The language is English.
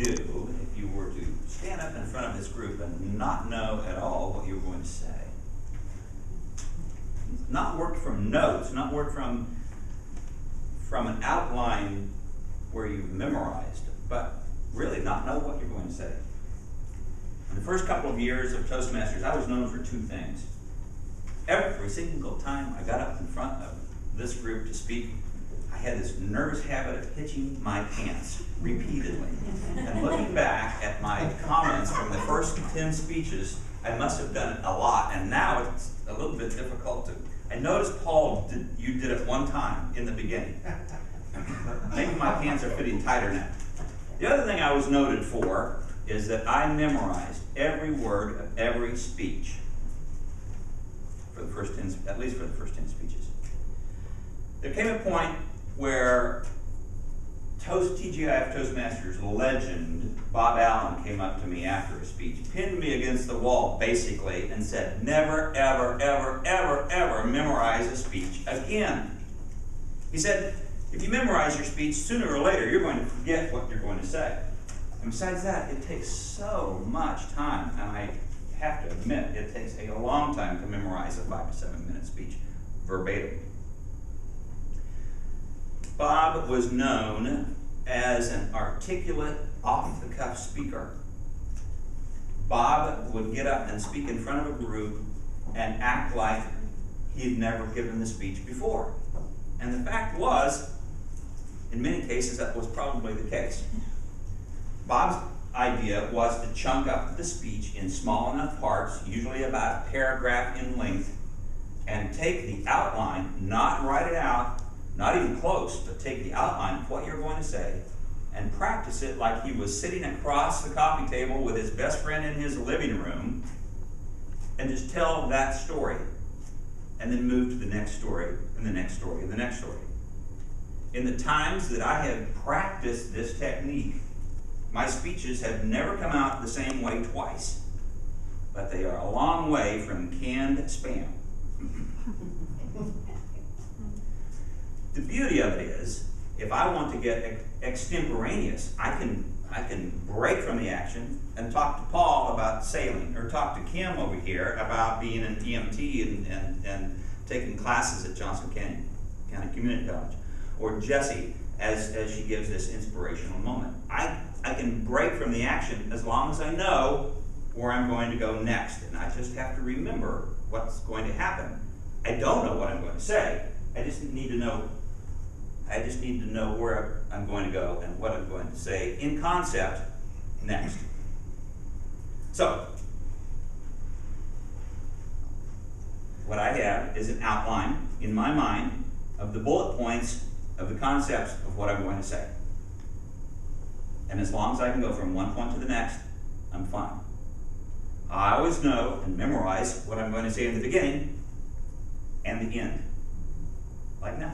do if you were to stand up in front of this group and not know at all what you were going to say? Not work from notes, not work from an outline where you've memorized, but really not know what you're going to say. In the first couple of years of Toastmasters, I was known for two things. Every single time I got up in front of this group to speak, I had this nervous habit of hitching my pants repeatedly. And looking back at my comments from the first 10 speeches, I must have done it a lot, and now it's a little bit difficult to. I noticed, Paul, you did it one time in the beginning. Maybe my pants are fitting tighter now. The other thing I was noted for is that I memorized every word of every speech for the first 10, at least for the first 10 speeches. There came a point where TGIF Toastmasters legend Bob Allen came up to me after a speech, pinned me against the wall basically, and said, never, ever, ever, ever, ever memorize a speech again. He said, if you memorize your speech, sooner or later you're going to forget what you're going to say. And besides that, it takes so much time, and I have to admit, it takes a long time to memorize a 5 to 7 minute speech verbatim. Bob was known as an articulate, off-the-cuff speaker. Bob would get up and speak in front of a group and act like he had never given the speech before. And the fact was, in many cases, that was probably the case. Bob's idea was to chunk up the speech in small enough parts, usually about a paragraph in length, and take the outline, not write it out, not even close, but take the outline of what you're going to say and practice it like he was sitting across the coffee table with his best friend in his living room, and just tell that story, and then move to the next story, and the next story, and the next story. In the times that I have practiced this technique, my speeches have never come out the same way twice, but they are a long way from canned spam. The beauty of it is, if I want to get extemporaneous, I can break from the action and talk to Paul about sailing, or talk to Kim over here about being an EMT and taking classes at Johnson County Community College, or Jessie as she gives this inspirational moment. I can break from the action as long as I know where I'm going to go next, and I just have to remember what's going to happen. I don't know what I'm going to say. I just need to know where I'm going to go and what I'm going to say in concept next. So, what I have is an outline in my mind of the bullet points of the concepts of what I'm going to say. And as long as I can go from one point to the next, I'm fine. I always know and memorize what I'm going to say in the beginning and the end. Like now.